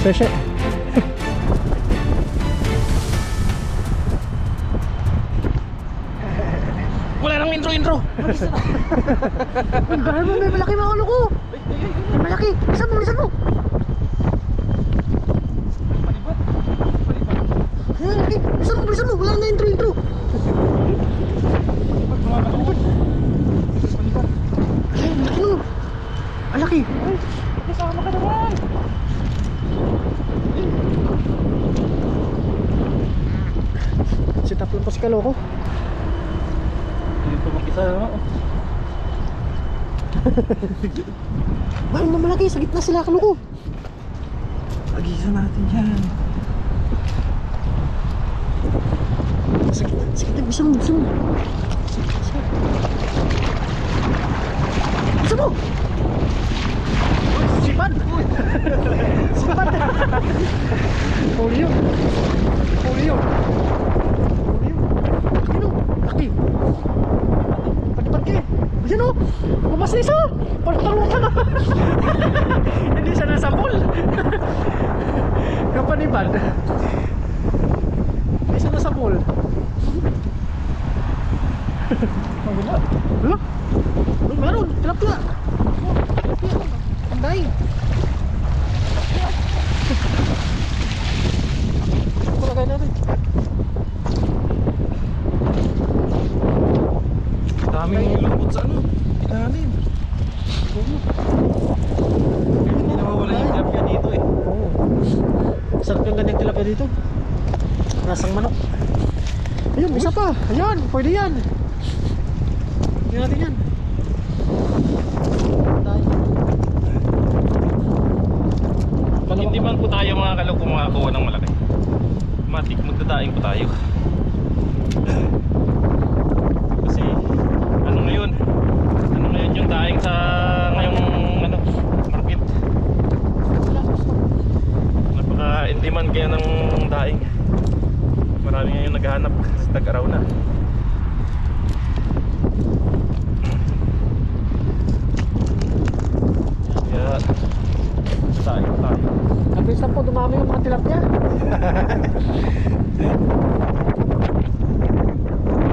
Seshe. Wala nang intro. Ang gano'n mo, may malaki mga ulo ko. May malaki, bilisan mo. Ay, malaki, bilisan mo, wala na intro. Ay, malaki no. Ang laki. Ay, kasama ka naman. Sit up lang po si Kaloko. Dito mag-isa naman. Bakit na malaki, sa gitna sila Kaloko. Agisa natin yan. Sa gitna, bilisan mo. Bilisan mo. Sipad. Polio. Laki. Pati. Ayan o. Bumasisa. Palutalutan na. Hindi siya nasa pool. Kapanibad. Hindi siya nasa pool. Hala? Meron. Tilapia. Ang daing. Palagay natin. Daming lungkot sa ano. Ilalim. Hindi nawawala yung tilapia dito eh. Oo. Sarap yung ganyang tilapia dito. Rasang manok. Ayun, isa pa. Ayan, pwede yan. Hindi natin yan. Pag hindi man po tayo mga kaloko makakuha ng malaki, matik magdadaing po tayo. Kasi ano ngayon yung daing sa ngayong market. Napaka-in-demand kaya ng daing. Marami ngayon naghahanap sa tag-araw na. Kaya daing tayo. Kapis na po, dumami yung mga tilapia.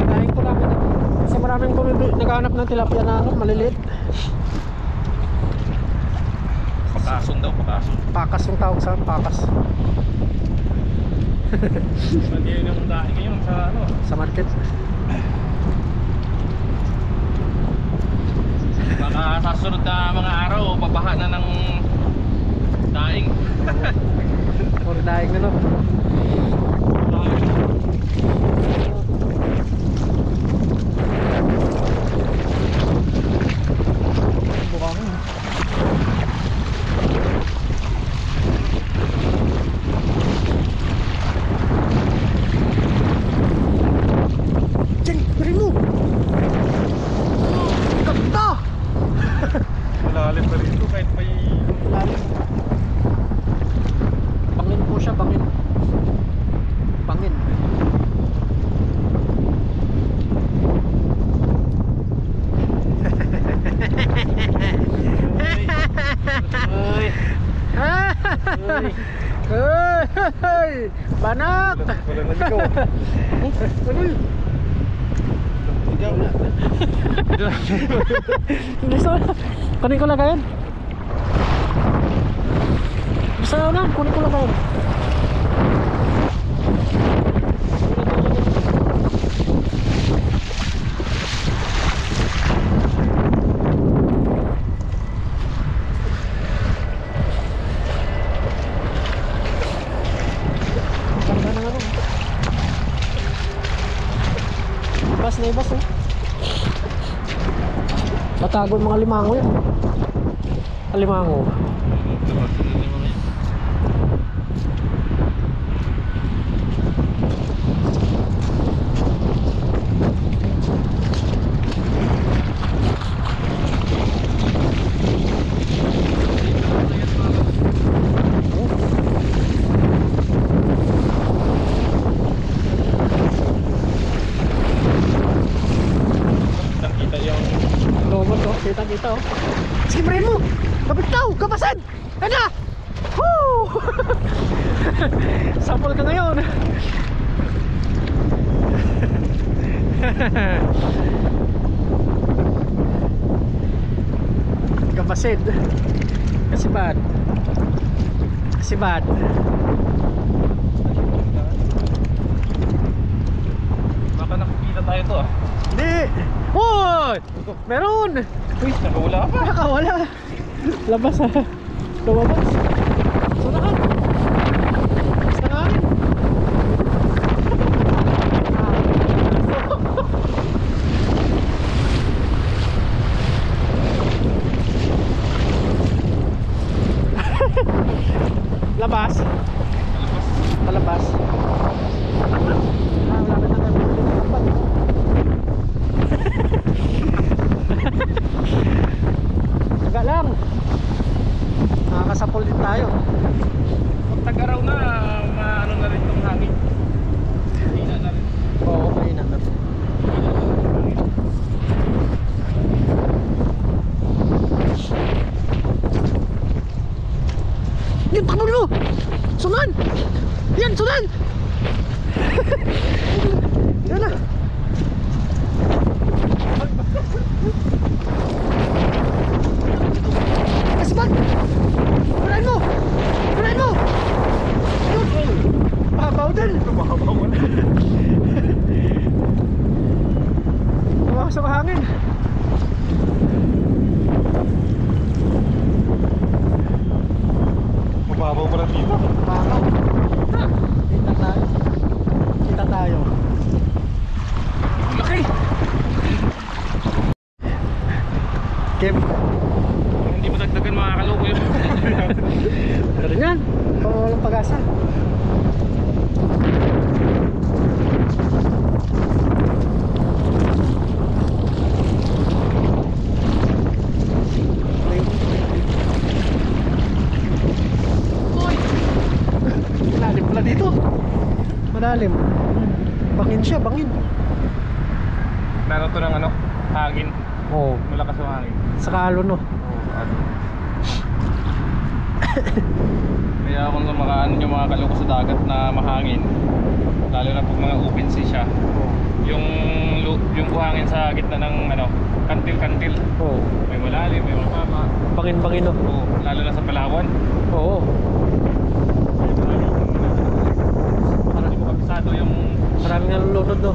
Daing po namin. Kasi maraming naghahanap ng tilapia na maliliit. Pakason daw, pakason. Pakas yung tawag sa pakas. Hindi yun yung daing ngayon sa Sa market. baka sa sunod na mga araw pabaha na ng daing. Or daing na no. Bukang. Jen, beri mo. Ganda. Malalim pa rin ito kahit may Lalim. Bangin po siya, bangin. Bangin. Ay. Hey, banak. Wala na ikaw. Ikaw na. Hindi sa kunin ko lang kayo. Basta na, kunin ko lang kayo. Ganda na nga rin. Ibas na ibas eh. Matago yung mga limango yan. Limango. Kita yung Lomot oh, kita oh. Sige, brain mo. Kapit tao, kapasa. Sample ka ngayon. Kapasid. Kasi bad. Kasi bad. Baka nakikita tayo to ah. Hindi. Hoy! Meron. Uy, nakawala pa. Nakawala. Labas ha. Lumabas. Sunahan. Sunahan. Labas. Palabas. Malapit na tayo. Taga lang. Nakakasapol din tayo. Pag tag-araw na, maano na rin itong hangin. Hina na rin. Oo, mahina na. Yan, takbo mo! Sunan! Yan, sunan! Yan na! Kasi ba? Purahin mo! Purahin mo! Ayun! Mahabaw din! Mahabaw mo na. Tumakas sa hangin. Mababaw pa lang dito. Mahabaw. Kita tayo. Kita tayo. Laki! Kim. Hindi mo dagdagan makakaloko yun. Pero yan. Walang pag-asa. Malalim pala dito. Malalim. Bangin siya, bangin. Meron to ng ano, hangin. Oo. Malakas ang hangin. Sa kalo no. Kaya kung makaano yung mga kaloko sa dagat na mahangin, lalo na pag mga open sea siya, yung buhangin sa gitna ng ano, kantil-kantil. Oo. May malalim, may mababa. Bangin-bangin no. Oo, lalo na sa Palawan. Oo. Para di mo kabisado yung Maraming nalulunod no.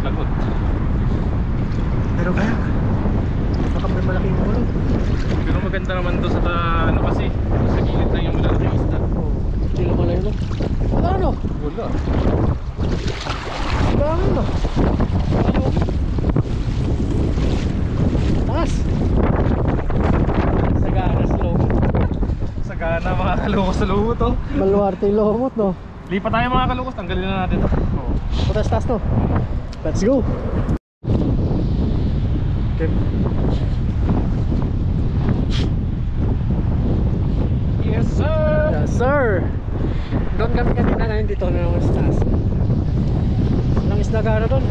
lagot. Pero kaya baka may malaking ulo. Pero maganda naman doon sa ano kasi, sa gilid lang yung malalaking isda. Oo. Hindi naman lang yun. Wala no. Wala. Bangin no. Taas. Sagana slow. Sagana mga kaloko sa luho to. Maluwarte yung lomot no. Lipat tayo mga kaloko, tanggalin na natin to. Oo. Putas taas no. Let's go. Okay. Yes sir! Yes sir. Doon kami kanina, ngayon dito na naman sa taas. Walang isda gano doon.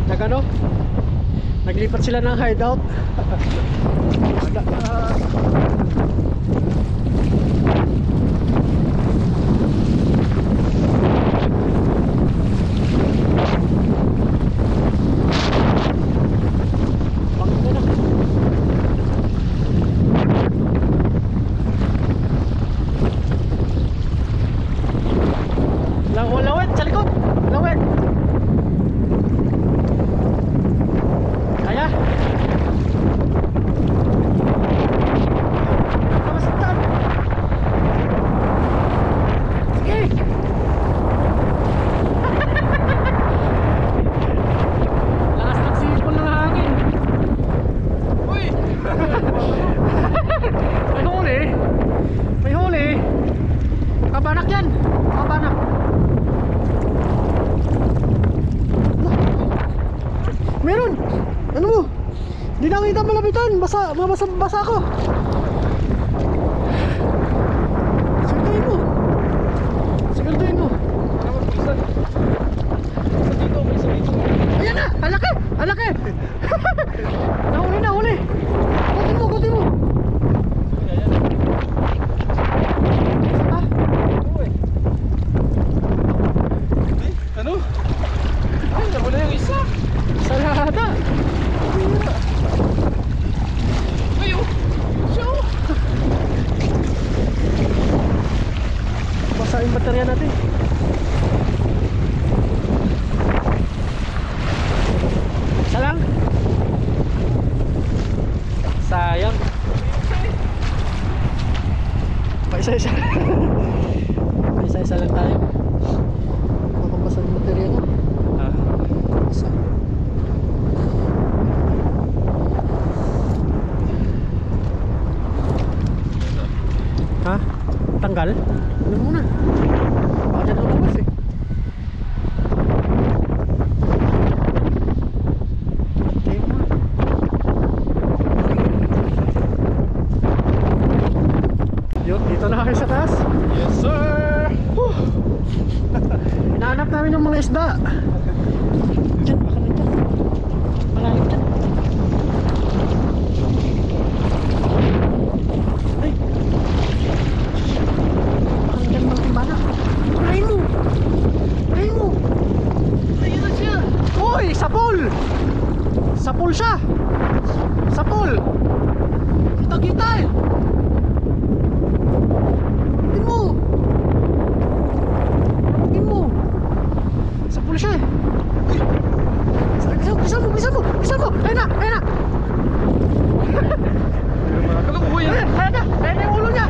Nagano? Naglipat sila ng hideout. Isda. Pangit na. Lawet sa likod. Lawet. Kaya? Kamasagtan. Sige. Lakas ng sipon ng hangin. Uy! May huli. May huli. Kabanak yan. Kabanak. Meron! Ano mo? Hindi nakita malapitan. Basa ako. Sigurduhin mo. Sigurduhin mo. Ano mo, bilisan? Isa dito, may isa dito. Ayan na! Alaki! Alaki! Nahuli na, huli! Kutin mo, kutin mo! Ayan. Sa Basa yung baterya natin. Isa lang. Sayang. Paisa-isa. Paisa-isa lang tayo. Makapasa yung baterya ko. Isa. Ha? Tanggal? Ano muna? Baka dyan lumabas eh. Okay muna. Yun, dito na kayo sa taas. Yes sir! Hinahanap namin yung mga isda. Diyan, baka nito. Malalim dyan. Ay! Baka nandyan mga timbala. Unahin mo! Unahin mo! Ayun na siya! Uy! Sapol! Sapol siya! Sapol! Kita-kita eh! Hindi mo! Hindi mo! Sapol siya eh! Uy! Bisa mo! Bisa mo! Bisa mo! Ayun na! Ayun na! Kalukuhan yan! Ayun na! Ayun na yung ulo niya!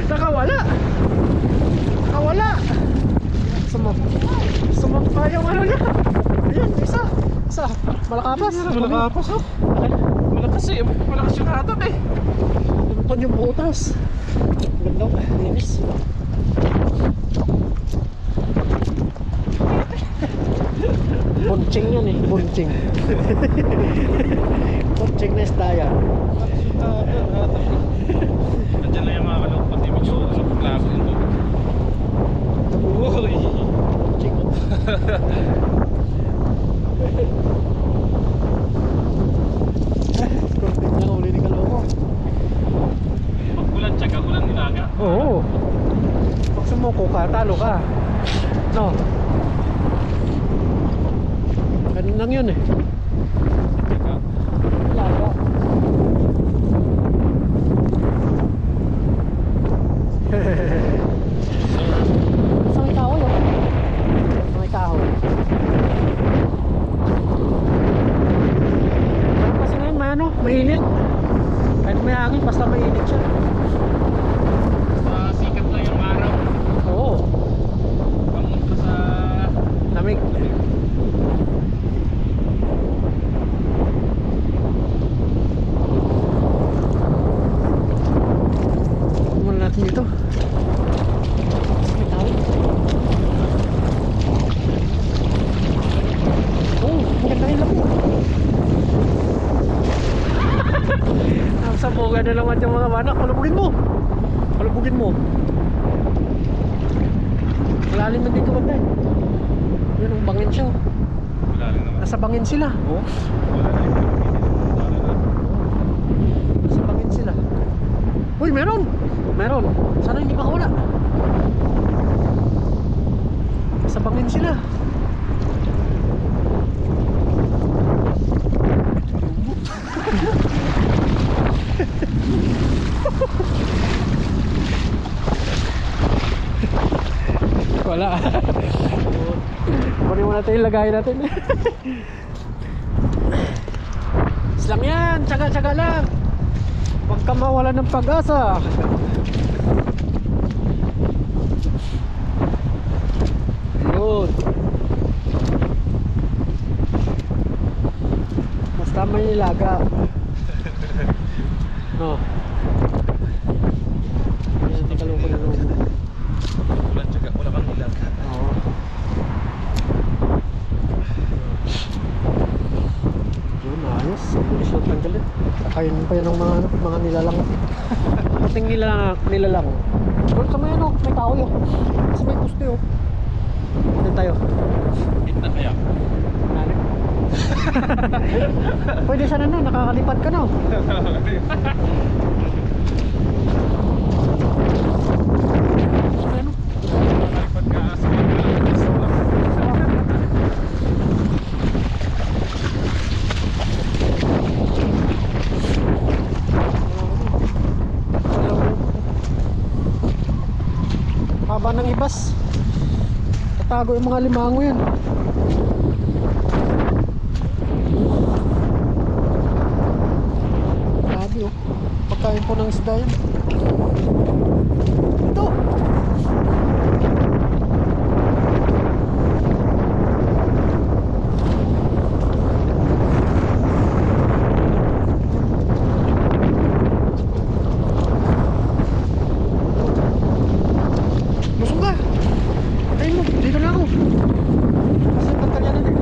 Nakawala! Nakawala! Sumok pa yung ano niya! Ayun! Isa! Isa! Malakapas! Malakapas oh! Malakas eh! Malakas yung hatot eh! Lumpon yung butas! Ganda! Linis! Bunching yan eh! Bunching! Bunching na isda yan! Nandiyan lang yung mga kalungkot eh. Medyo klabo yung tubig. Uy! Bunching! Konting na uli ni Kaloko. Pag ulan, tsaga ulan nilaga. Oo. Pag sumuko ka, talo ka. No. Ganun lang yun eh. Tsaga. Laga. Sa may kahoy oh. Sa may kahoy. Pero kasi ngayon may ano, mainit. Kahit may hangin, basta mainit siya. Sikat lang yung araw. Oo. Pamunta sa... Lamig. Muna natin dito. May tao. Oh, maganda yung laki. Sabugan na naman yung mga manak. Palubugin mo. Palubugin mo. Malalim na dito banda eh. Yun ang bangin siya. Wala rin naman. Nasa bangin sila. Oo. Wala na yung Nasa bangin sila. Uy, meron! Meron. Sana hindi makawala. Nasa bangin sila. Wala. Kunin mo natin yung lagay natin. Islam yan, tsaga-tsaga lang. Huwag ka mawala ng pag-asa. Yun. Basta may nilaga. No. Hindi natin kalungkot na loob. ulan, tsaga wala kang nilaga. Oo. Yun, ayos. Ang bilis ng tanggalin. Kakain pa yun ng mga nilalang. Pating nilalang. Doon sa may ano, may tao yun. Sa may gusto yun. Doon tayo. Hit na kaya. Nani? Pwede sana na, nakakalipad ka na. Ano? Nakalipad ka sa hibas. Tatago yung mga limango yan. Grabe oh. Pagkain po ng isda yan. Ito. Busog ka. Patayin mo. Dito na ako. Kasi pagkalya na din.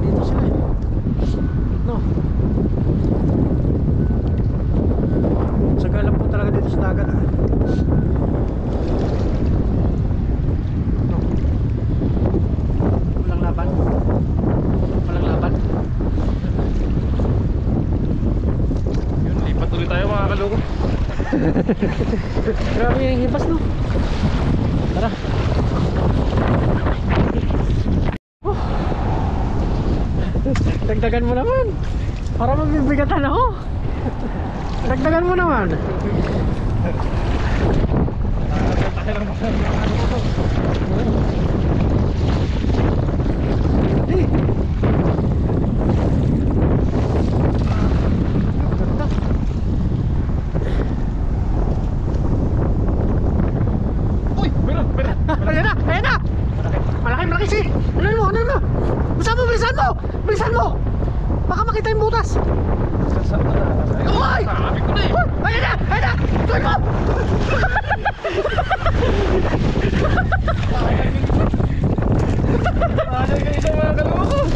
Dito sila eh. No. Sagalan po talaga dito sa dagat ah. No. Walang laban. Walang laban. Yun, lipat ulit tayo mga kaloko. Grabe yung hibas no. Tara. Dagdagan mo naman. Para mabibigatan ako. Dagdagan mo naman. Eh. Ganda. Uy! Meron! Meron! Ayan na! Ayan na! Malaki si! Ano mo? Ano mo? Bilisan mo! Bilisan mo! Bilisan mo! Baka makita yung butas! Uy! Sabi ko na eh! Uy! Ayan na! Ayan na! Tuloy mo! Ano yung isang mga kaloko?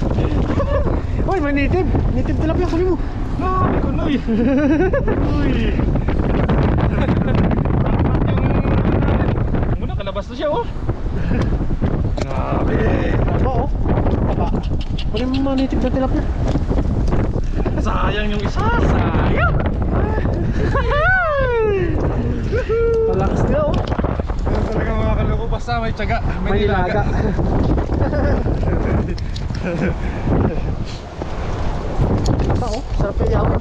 Uy! May native! Native tilapia! Kunin mo! Sabi ko na eh! Uy! Yung muna, kalabas na siya oh! Grabe! Taba oh! Taba! Kunin mo mga native na tilapia! Sayang yung isa! Sayang! Malakas nila oh! Ganun talaga mga kaloko, basta may tiyaga, May nilaga! Taba oh! Sarap yung yawan!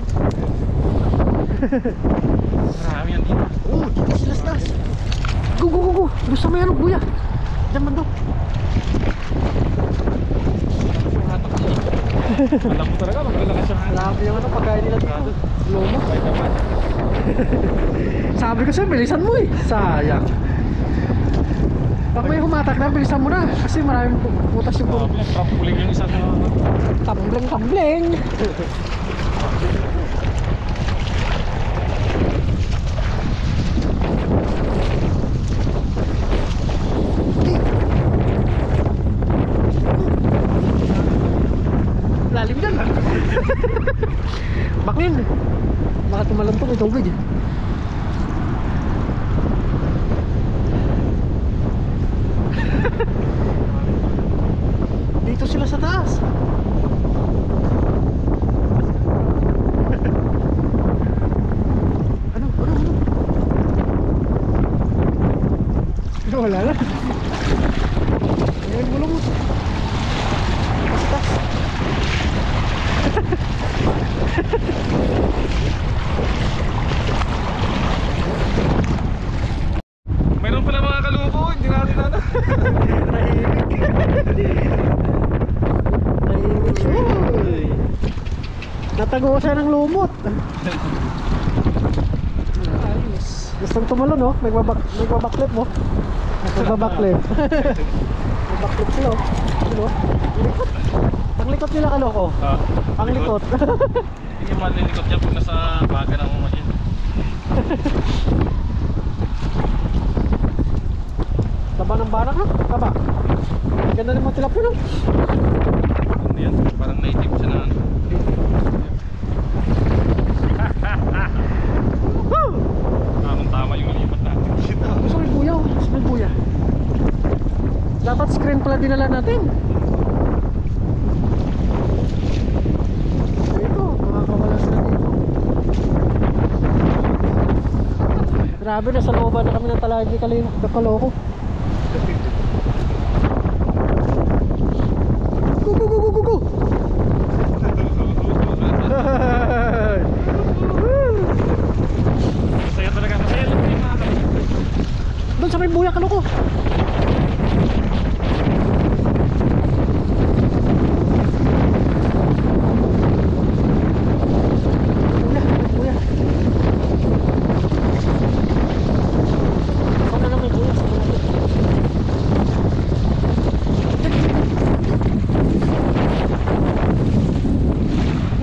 Marami yan dito. Oh! Dito sila sa taas! Go! Go! Go! Go! Doon sa may ano, buya! Diyan man daw! Alam mo talaga, maglalakas siya. Grabe yung ano, pagkain nila dito. Lomo. Bye naman. Sabi ko sa'yo, bilisan mo eh. Sayang. Pag may humatak na, bilisan mo na. Kasi maraming butas yung Grabe, trampoline yung isa na... tambleng. Lalim dyan. Baklin. Baka tumalantong may tubig. Dito sila sa taas. Ano? Wala na. Ngayon mo lang mo. Sa taas. Mayroon pala mga kaloko, hindi natin na. Tahimik siya. Natago siya ng lumot. Ayos. Gustong tumalon no? Nagbabaklip mo. Nagbabaklip. Nagbabaklip sila oh. Ano? Likot. Ang likot nila kaloko. Ang likot. Hindi ka malilikot yan pag nasa baga ng machine. Taba ng banak no? Taba. Ganda ng mga tilapia no? Ano yan? Parang native siya na ano. Tama yung lipat natin. Gusto may buya oh. Gusto may buya. Dapat screen pala dinala natin. Dito, makakawala sila dito. Grabe na sa looban na kami ng Talagi Kalino. Nakaloko. Go, go, go, go, go, go! Masaya talaga, masaya lang yung mga kaloko. Doon sa may buya, kaloko. Buya, buya. Saan na lang may buya? Saan na lang?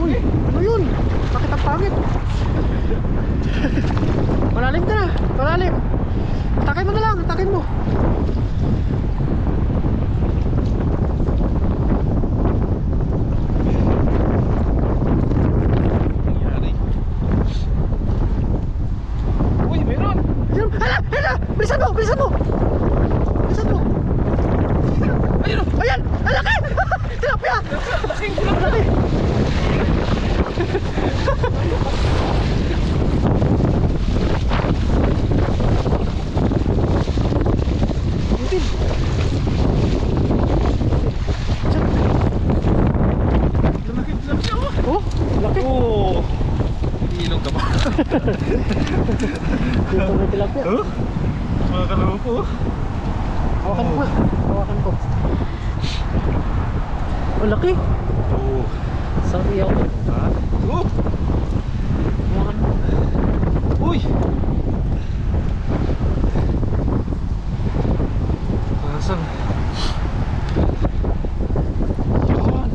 Uy, ano yun? Bakit ang pangit? Malalim ka na, malalim. Takin mo na lang, takin mo. Nangyari. Uy, meron! Ayun, hala, hala, bilisan mo, bilisan mo. Bilisan mo. Ayun! Ayan, ang laki! Tilapia! Laking Ang laki! Itin! Lumaki, lumaki ako! Oh, laki! Oo! Ilog ka ba? Dito may tilapia. Huh? Mga kaloko. Hawakan ko nga, hawakan ko. Ang laki! Oo. Sabi ako. Ha? Oh! Hawakan mo. Uy! Asan? Yan!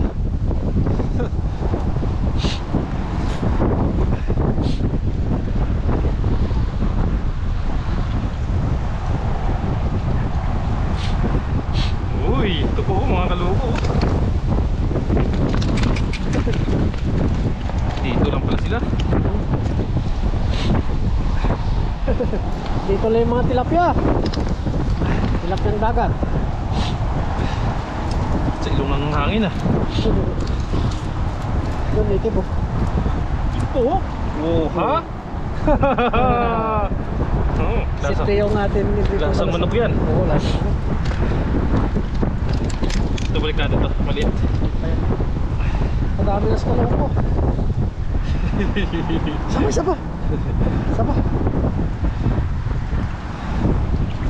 Uy! Ito po mga kaloko. Dito lang pala sila. Dito lang yung mga tilapia. Tilapiang dagat. Sa ilong ng hangin ah. Doon, native oh. Ito oh. Oh, ha? Oh, Si Teo natin. lasang manok yan. Oo, lasang manok. Ito balik natin to. Maliit. Ayan. Madami na sa kalong ko. Sabay, sabay. Sabay.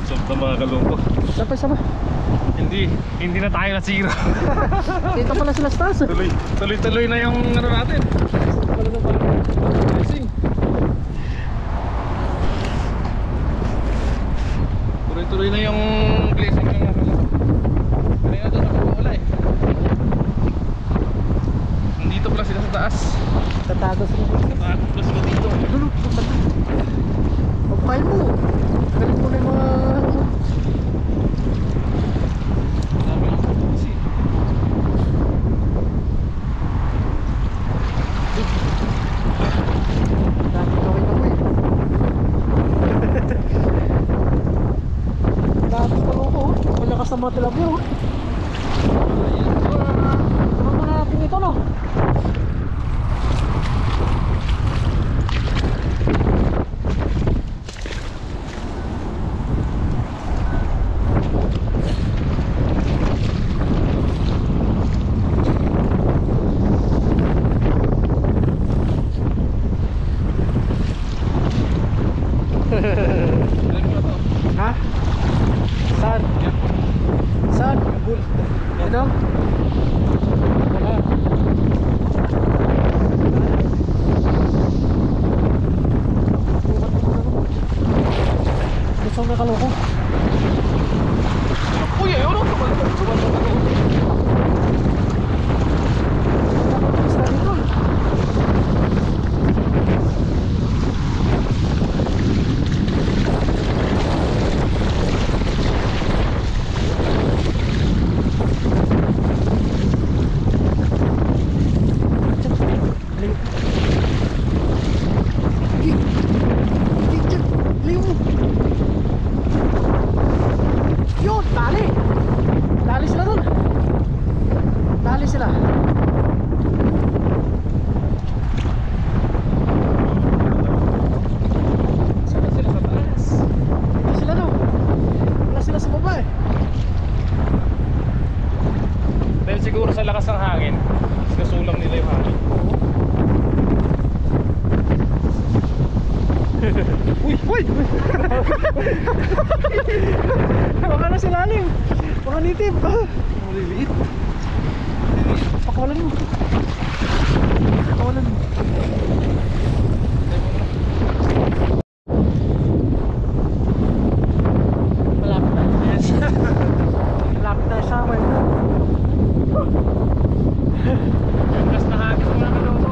Sob na mga kaloko. Sabay, sabay. Hindi na tayo nasira. Dito pala sila sa taas. Tuloy na yung ano natin. Blessing. Tuloy na yung blessing ng mga kaloko. Kanina doon ako wala eh. Nandito pala sila sa taas. Tatago sila. Natatakot pala sila dito. Dulo, pagpain mo. Galing mo na yung mga... Dami lang kasi. Dami gawin ako eh. Dami kalong ko. Malakas ng mga tilapia oh. Tuman mo na natin ito no. Ha? Saan? Saan? Uy! Baka na silalim. Baka nitib. Maliliit. Pakawalan mo. Pakawalan mo. Malapit na. Yes. Malapit na sa amin. Mas nahagis mga kaloko.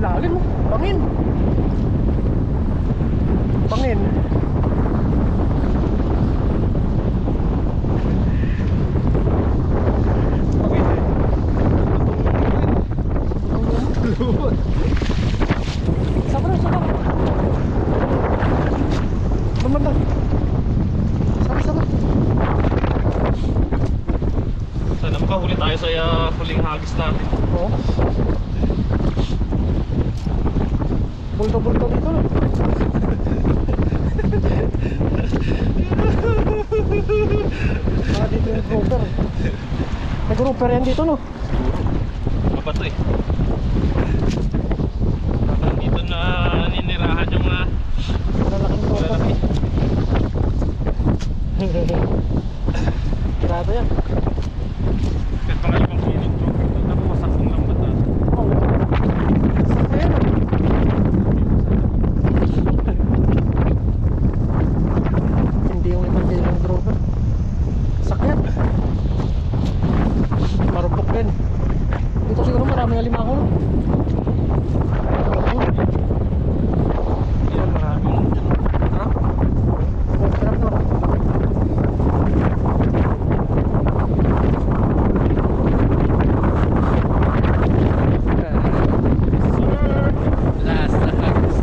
Lalim mo, bangin. Bangin. Lubot. Sabar, sabar. Lumanda. Sabar, sabar. Sana makahuli tayo sa huling hagis natin. Oo. Bulto-bulto dito. Dito yung grouper. May grouper yan dito, no? Apa to eh? Dito na ninirahan yung mga Lalaking grouper. Grabe yan. kahit mga 5 kilong joker doon ako masaktong lambat natin. Oo. Sakto yan, ah. Hindi yung 5 kilong grouper. Sakyan. Marupok din. Dito siguro marami alimango, no? Yan, maraming Ha? Oh, sarap, no? last na hagis.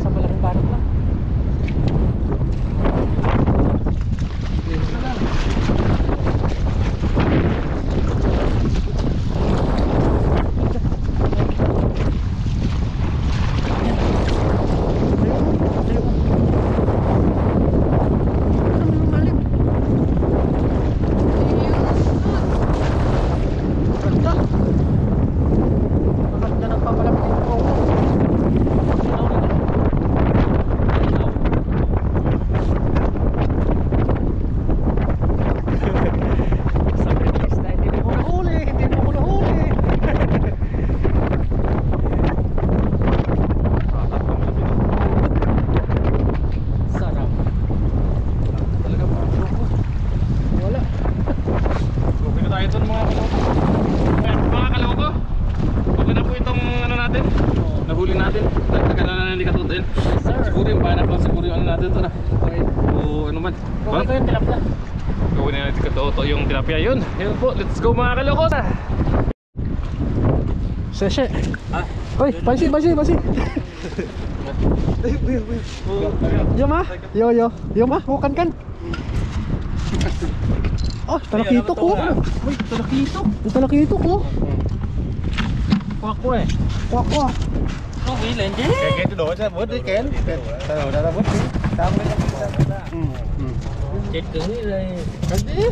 Sa malaking barat lang. Nahuli natin. Nagtagal na hindi katutuin. Siguro yung banat lang siguro yung ano natin ito na. O ano man. Gawin ko yung tilapia. Gawin na natin katuto yung tilapia yun. Yun po, let's go mga kaloko. Seshe. Hoy, basi. Yo ma, yo ma, bukan kan? Oh, talakito ko. Uy, talakito. Yung talakito ko. Kuha eh. Kuha. Nó bị lên chứ. Cái đồ ra bớt đi kén. Cái đồ ra bớt đi. Tao mới làm. Chết cứng đi đây. Cái gì?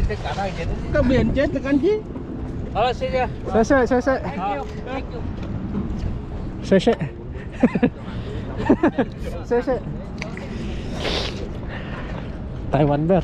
Tất cả đây chết. Cái biển chết là cái gì? Xe ra. Seshe. Taiwan bear.